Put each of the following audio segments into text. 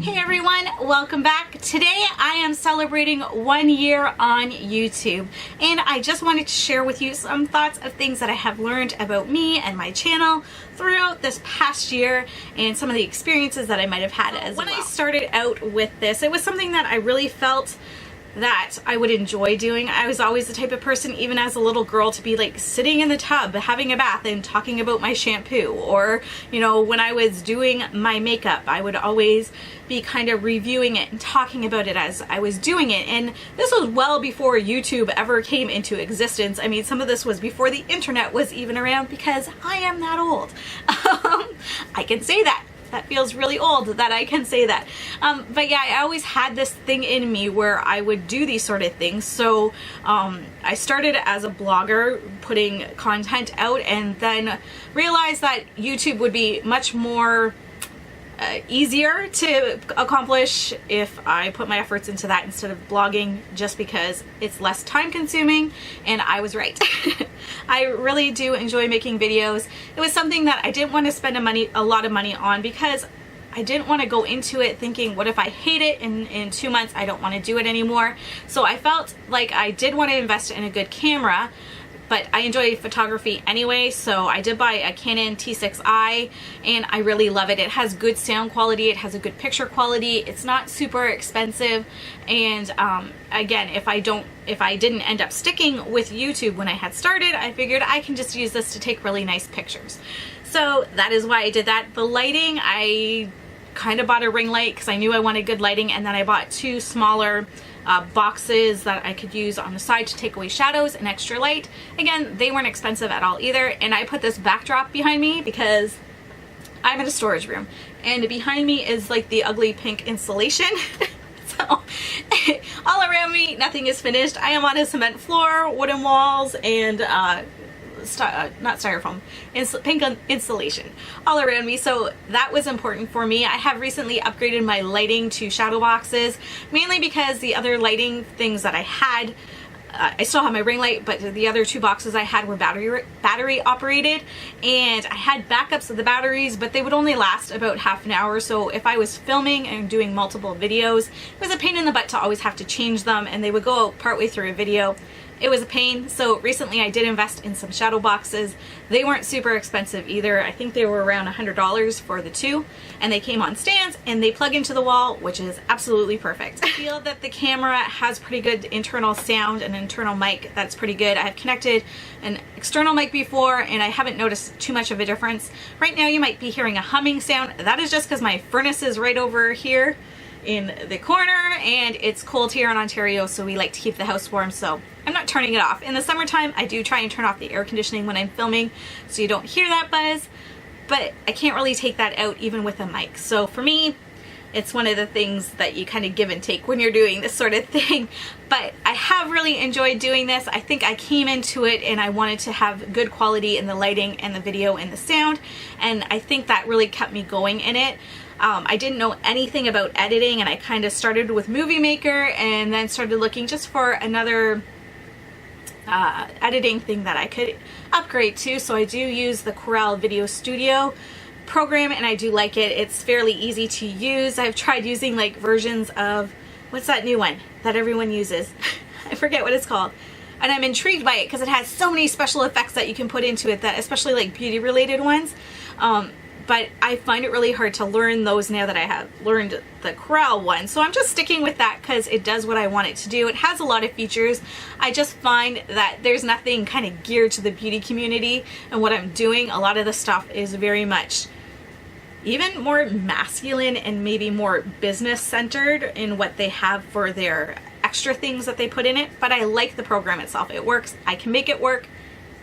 Hey everyone, welcome back. Today I am celebrating 1 year on YouTube, and I just wanted to share with you some thoughts of things that I have learned about me and my channel throughout this past year and some of the experiences that I might have had as well. When I started out with this, it was something that I really felt that I would enjoy doing. I was always the type of person, even as a little girl, to be like sitting in the tub having a bath and talking about my shampoo, or you know, when I was doing my makeup, I would always be kind of reviewing it and talking about it as I was doing it. And this was well before YouTube ever came into existence. I mean, some of this was before the internet was even around, because I am that old. I can say that. That feels really old that I can say that. But yeah, I always had this thing in me where I would do these sort of things. So I started as a blogger putting content out, and then realized that YouTube would be much more easier to accomplish if I put my efforts into that instead of blogging, just because it's less time consuming, and I was right. I really do enjoy making videos. It was something that I didn't want to spend a lot of money on, because I didn't want to go into it thinking, what if I hate it in 2 months, I don't want to do it anymore. So I felt like I did want to invest in a good camera, but I enjoy photography anyway, so I did buy a Canon T6i, and I really love it. It has good sound quality, it has a good picture quality, it's not super expensive, and again, if I didn't end up sticking with YouTube when I had started, I figured I can just use this to take really nice pictures. So that is why I did that. The lighting, I kind of bought a ring light because I knew I wanted good lighting, and then I bought two smaller boxes that I could use on the side to take away shadows and extra light. Again, they weren't expensive at all either. And I put this backdrop behind me because I'm in a storage room, and behind me is like the ugly pink installation. So all around me, nothing is finished. I am on a cement floor, wooden walls, and not styrofoam, pink installation all around me. So that was important for me. I have recently upgraded my lighting to shadow boxes, mainly because the other lighting things that I had, I still have my ring light, but the other two boxes I had were battery operated, and I had backups of the batteries, but they would only last about half an hour. So if I was filming and doing multiple videos, it was a pain in the butt to always have to change them, and they would go out partway through a video. It was a pain. So recently I did invest in some shadow boxes. They weren't super expensive either. I think they were around $100 for the two, and they came on stands and they plug into the wall, which is absolutely perfect. I feel that the camera has pretty good internal sound, and internal mic that's pretty good. I've connected an external mic before, and I haven't noticed too much of a difference. Right now you might be hearing a humming sound. That is just because my furnace is right over here in the corner, and it's cold here in Ontario, so we like to keep the house warm, so I'm not turning it off. In the summertime, I do try and turn off the air conditioning when I'm filming so you don't hear that buzz, but I can't really take that out even with a mic. So for me, it's one of the things that you kind of give and take when you're doing this sort of thing. But I have really enjoyed doing this. I think I came into it and I wanted to have good quality in the lighting and the video and the sound, and I think that really kept me going in it. I didn't know anything about editing, and I kind of started with Movie Maker and then started looking just for another editing thing that I could upgrade to. So I do use the Corel Video Studio program, and I do like it. It's fairly easy to use. I've tried using like versions of, what's that new one that everyone uses? I forget what it's called. And I'm intrigued by it because it has so many special effects that you can put into it, that especially like beauty related ones. But I find it really hard to learn those now that I have learned the Corel one. So I'm just sticking with that because it does what I want it to do. It has a lot of features. I just find that there's nothing kind of geared to the beauty community, and what I'm doing, a lot of the stuff is very much even more masculine and maybe more business centered in what they have for their extra things that they put in it. But I like the program itself. It works. I can make it work.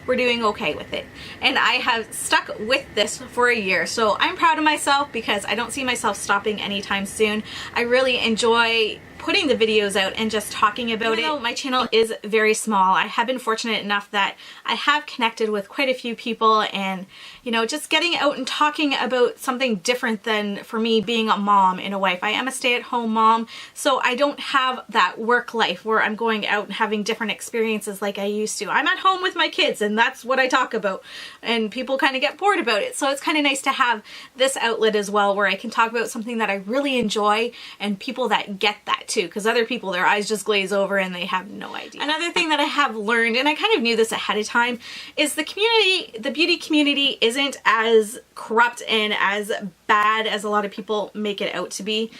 We're doing okay with it, and I have stuck with this for a year, so I'm proud of myself because I don't see myself stopping anytime soon. I really enjoy putting the videos out and just talking about it. My channel is very small. I have been fortunate enough that I have connected with quite a few people, and you know, just getting out and talking about something different than for me being a mom and a wife. I am a stay-at-home mom, so I don't have that work life where I'm going out and having different experiences like I used to. I'm at home with my kids and that's what I talk about, and people kind of get bored about it. So it's kind of nice to have this outlet as well where I can talk about something that I really enjoy and people that get that too, because other people, their eyes just glaze over and they have no idea. Another thing that I have learned, and I kind of knew this ahead of time, is the community, the beauty community isn't as corrupt and as bad as a lot of people make it out to be.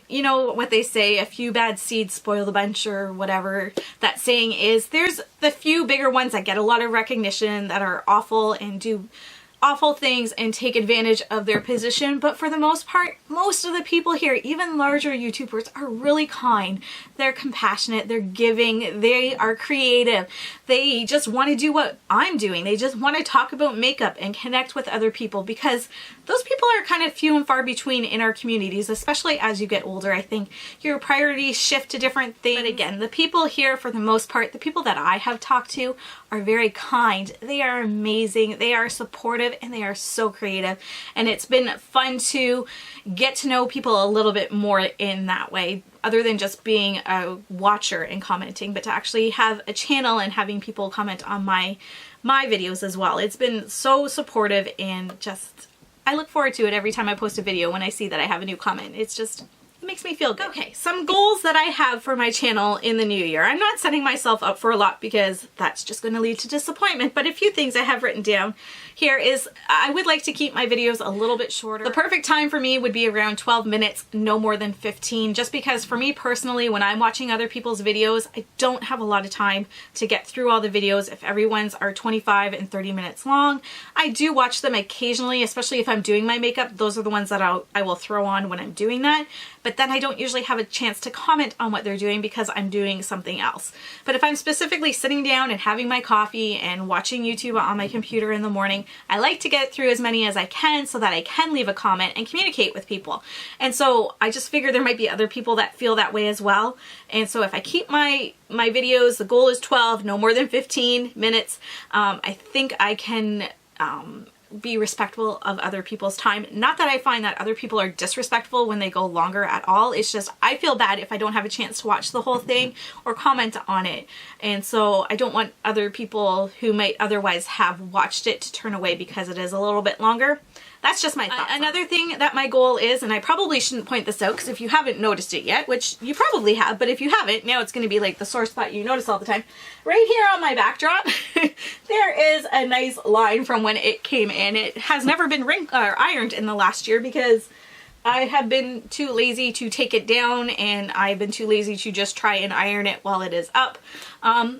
You know what they say, a few bad seeds spoil the bunch, or whatever that saying is. There's the few bigger ones that get a lot of recognition that are awful and do awful things and take advantage of their position, but for the most part, most of the people here, even larger YouTubers, are really kind. They're compassionate, they're giving, they are creative. They just want to do what I'm doing. They just want to talk about makeup and connect with other people, because those people are kind of few and far between in our communities, especially as you get older. I think your priorities shift to different things. But again, the people here, for the most part, the people that I have talked to are very kind. They are amazing. They are supportive and they are so creative. And it's been fun to get to know people a little bit more in that way, other than just being a watcher and commenting, but to actually have a channel and having people comment on my videos as well. It's been so supportive, and just, I look forward to it every time I post a video when I see that I have a new comment. It's just, it makes me feel good. Okay, some goals that I have for my channel in the new year. I'm not setting myself up for a lot because that's just going to lead to disappointment, but a few things I have written down here is I would like to keep my videos a little bit shorter. The perfect time for me would be around 12 minutes, no more than 15, just because for me personally, when I'm watching other people's videos, I don't have a lot of time to get through all the videos. If everyone's are 25 and 30 minutes long, I do watch them occasionally, especially if I'm doing my makeup. Those are the ones that I will throw on when I'm doing that. But then I don't usually have a chance to comment on what they're doing because I'm doing something else. But if I'm specifically sitting down and having my coffee and watching YouTube on my computer in the morning, I like to get through as many as I can so that I can leave a comment and communicate with people. And so I just figure there might be other people that feel that way as well. And so if I keep my videos, the goal is 12, no more than 15 minutes, I think I can be respectful of other people's time. Not that I find that other people are disrespectful when they go longer at all. It's just I feel bad if I don't have a chance to watch the whole thing or comment on it. And so I don't want other people who might otherwise have watched it to turn away because it is a little bit longer. That's just my thoughts. Another thing that my goal is, and I probably shouldn't point this out because if you haven't noticed it yet, which you probably have, but if you haven't, now it's going to be like the sore spot you notice all the time. Right here on my backdrop, there is a nice line from when it came in. It has never been ironed in the last year because I have been too lazy to take it down, and I've been too lazy to just try and iron it while it is up.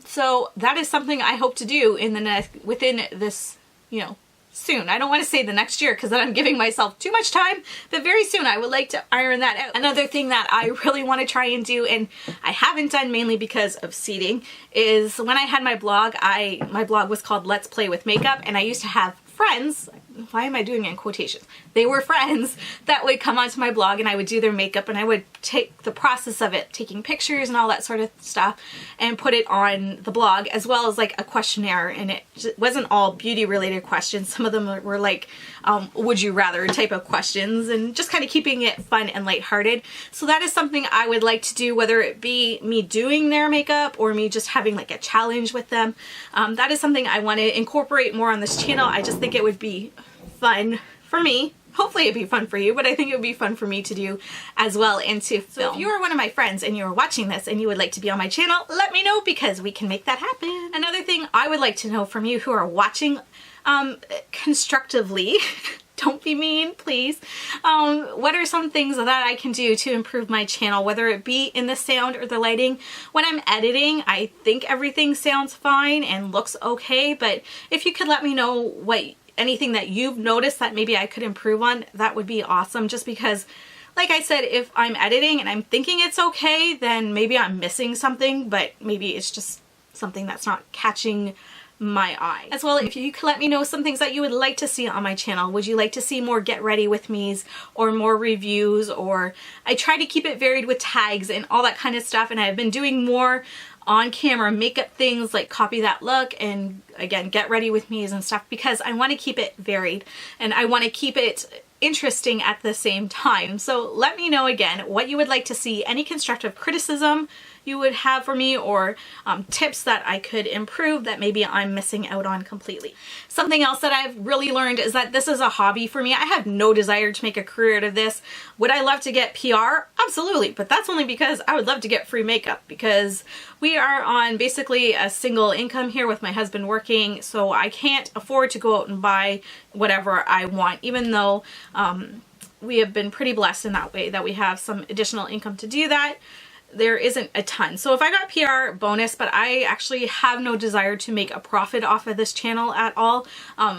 So that is something I hope to do in the within this, you know, soon. I don't want to say the next year because then I'm giving myself too much time, but very soon I would like to iron that out. Another thing that I really want to try and do, and I haven't done mainly because of seating, is when I had my blog, my blog was called Let's Play with Makeup, and I used to have friends, why am I doing it in quotations? They were friends that would come onto my blog and I would do their makeup, and I would take the process of it, taking pictures and all that sort of stuff, and put it on the blog, as well as like a questionnaire. And it wasn't all beauty related questions. Some of them were like would you rather type of questions, and just kind of keeping it fun and lighthearted. So that is something I would like to do, whether it be me doing their makeup or me just having like a challenge with them. That is something I want to incorporate more on this channel. I just think it would be fun for me. Hopefully it'd be fun for you, but I think it would be fun for me to do as well and to film. So if you are one of my friends and you're watching this and you would like to be on my channel, let me know because we can make that happen. Another thing I would like to know from you who are watching constructively, don't be mean, please. What are some things that I can do to improve my channel, whether it be in the sound or the lighting? When I'm editing, I think everything sounds fine and looks okay, but if you could let me know anything that you've noticed that maybe I could improve on, that would be awesome. Just because, like I said, if I'm editing and I'm thinking it's okay, then maybe I'm missing something, but maybe it's just something that's not catching my eye. As well, if you could let me know some things that you would like to see on my channel. Would you like to see more get ready with me's or more reviews? Or I try to keep it varied with tags and all that kind of stuff, and I've been doing more on camera makeup things like copy that look and again get ready with me's and stuff, because I want to keep it varied and I want to keep it interesting at the same time. So let me know again what you would like to see, any constructive criticism you would have for me, or tips that I could improve that maybe I'm missing out on completely. Something else that I've really learned is that this is a hobby for me. I have no desire to make a career out of this. Would I love to get PR? Absolutely, but that's only because I would love to get free makeup, because we are on basically a single income here with my husband working, so I can't afford to go out and buy whatever I want, even though we have been pretty blessed in that way that we have some additional income to do that. There isn't a ton. So if I got PR, bonus, but I actually have no desire to make a profit off of this channel at all.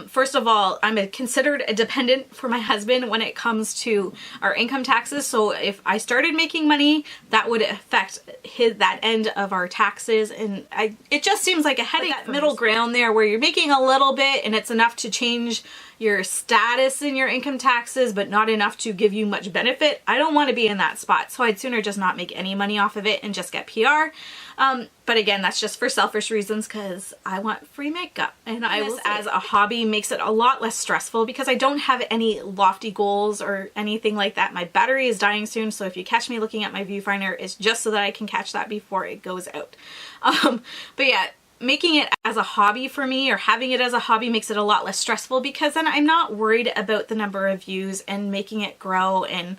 First of all, I'm considered a dependent for my husband when it comes to our income taxes. So if I started making money, that would affect that end of our taxes. And it just seems like a headache. That middle ground there where you're making a little bit and it's enough to change your status in your income taxes, but not enough to give you much benefit. I don't want to be in that spot, so I'd sooner just not make any money off of it and just get PR. But again, that's just for selfish reasons, because I want free makeup, and I will, as a hobby, makes it a lot less stressful because I don't have any lofty goals or anything like that. My battery is dying soon, so if you catch me looking at my viewfinder, it's just so that I can catch that before it goes out. But yeah, making it as a hobby for me, or having it as a hobby, makes it a lot less stressful, because then I'm not worried about the number of views and making it grow and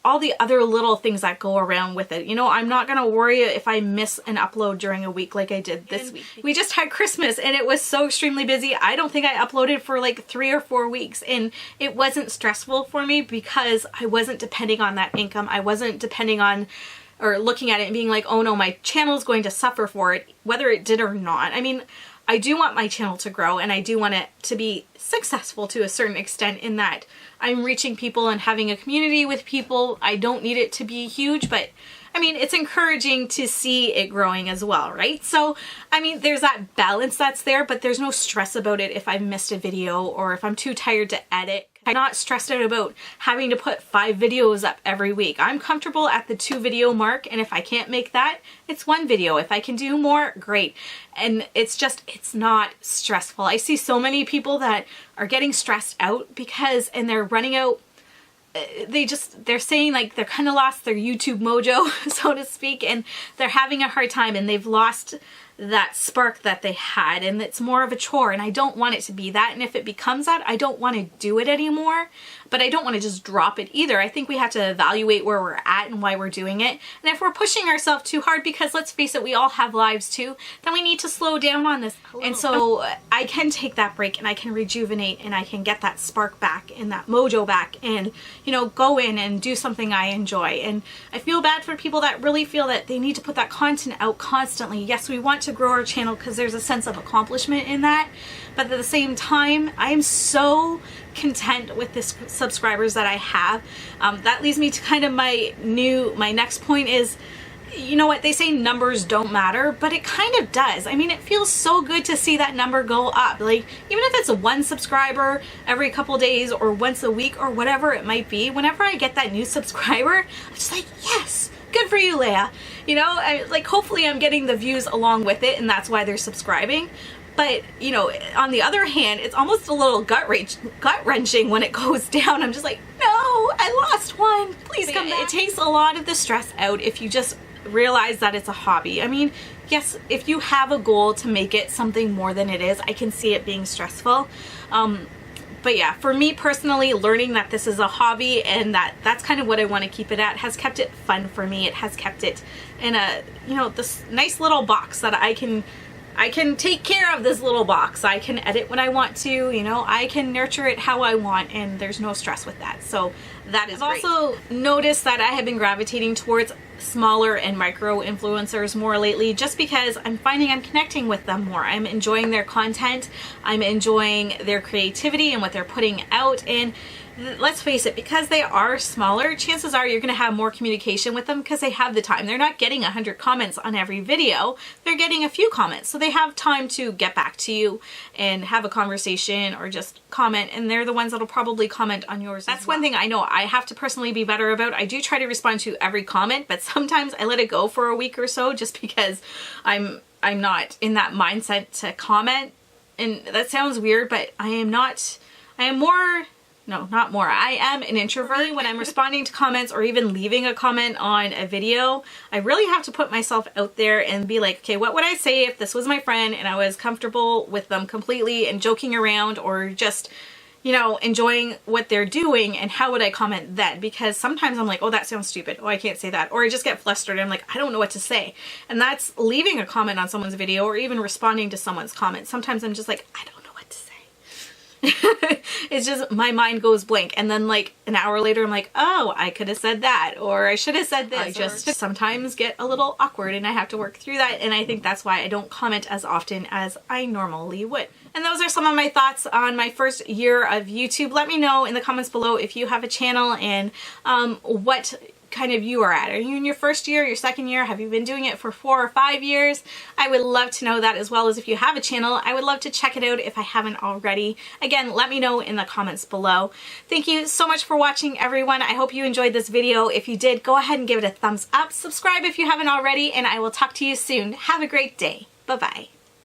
all the other little things that go around with it. You know, I'm not gonna worry if I miss an upload during a week like I did this week. We just had Christmas and it was so extremely busy. I don't think I uploaded for like 3 or 4 weeks, and it wasn't stressful for me because I wasn't depending on that income. I wasn't depending on or looking at it and being like, oh no, my channel is going to suffer for it, whether it did or not. I mean, I do want my channel to grow, and I do want it to be successful to a certain extent in that I'm reaching people and having a community with people. I don't need it to be huge, but I mean, it's encouraging to see it growing as well, right? So, I mean, there's that balance that's there, but there's no stress about it if I missed a video or if I'm too tired to edit. I'm not stressed out about having to put 5 videos up every week. I'm comfortable at the 2 video mark, and if I can't make that, it's 1 video. If I can do more, great. And it's not stressful. I see so many people that are getting stressed out because, and they're running out, they're saying like they're kind of lost their YouTube mojo, so to speak, and they're having a hard time and they've lost that spark that they had, and it's more of a chore, and I don't want it to be that. And if it becomes that, I don't want to do it anymore, but I don't want to just drop it either. I think we have to evaluate where we're at and why we're doing it, and if we're pushing ourselves too hard, because let's face it, we all have lives too, then we need to slow down on this. And so I can take that break and I can rejuvenate and I can get that spark back and that mojo back, and you know, go in and do something I enjoy. And I feel bad for people that really feel that they need to put that content out constantly. Yes, we want to grow our channel because there's a sense of accomplishment in that, but at the same time, I am so content with the subscribers that I have. That leads me to kind of my next point is, you know what, they say numbers don't matter, but it kind of does. I mean, it feels so good to see that number go up. Like, even if it's 1 subscriber every couple days or once a week or whatever it might be, whenever I get that new subscriber, I'm just like, yes, good for you, Leah. You know, like, hopefully I'm getting the views along with it, and that's why they're subscribing. But, you know, on the other hand, it's almost a little gut-wrenching when it goes down. I'm just like, no, I lost 1. Please come back. It takes a lot of the stress out if you just realize that it's a hobby. I mean, yes, if you have a goal to make it something more than it is, I can see it being stressful. But yeah, for me personally, learning that this is a hobby and that's kind of what I want to keep it at has kept it fun for me. It has kept it in a, you know, this nice little box that I can take care of this little box. I can edit when I want to, you know, I can nurture it how I want, and there's no stress with that. So that is great. I've also noticed that I have been gravitating towards smaller and micro influencers more lately, just because I'm finding I'm connecting with them more. I'm enjoying their content, I'm enjoying their creativity and what they're putting out, and let's face it, because they are smaller, chances are you're going to have more communication with them because they have the time. They're not getting 100 comments on every video, they're getting a few comments, so they have time to get back to you and have a conversation or just comment, and they're the ones that'll probably comment on yours. That's one thing I know I have to personally be better about. I do try to respond to every comment, but sometimes I let it go for a week or so just because I'm not in that mindset to comment. And that sounds weird, but I am an introvert. When I'm responding to comments or even leaving a comment on a video, I really have to put myself out there and be like, okay, what would I say if this was my friend and I was comfortable with them completely and joking around or just, you know, enjoying what they're doing, and how would I comment then? Because sometimes I'm like, oh, that sounds stupid. Oh, I can't say that. Or I just get flustered. I'm like, I don't know what to say. And that's leaving a comment on someone's video or even responding to someone's comment. Sometimes I'm just like, I don't know what to say. It's just my mind goes blank, and then like an hour later I'm like, oh, I could have said that, or I should have said this. I just sometimes get a little awkward and I have to work through that, and I think that's why I don't comment as often as I normally would. And those are some of my thoughts on my first year of YouTube. Let me know in the comments below if you have a channel and what kind of you are at. Are you in your first year, your second year? Have you been doing it for 4 or 5 years? I would love to know that, as well as if you have a channel, I would love to check it out if I haven't already. Again, let me know in the comments below. Thank you so much for watching, everyone. I hope you enjoyed this video. If you did, go ahead and give it a thumbs up. Subscribe if you haven't already, and I will talk to you soon. Have a great day. Bye-bye.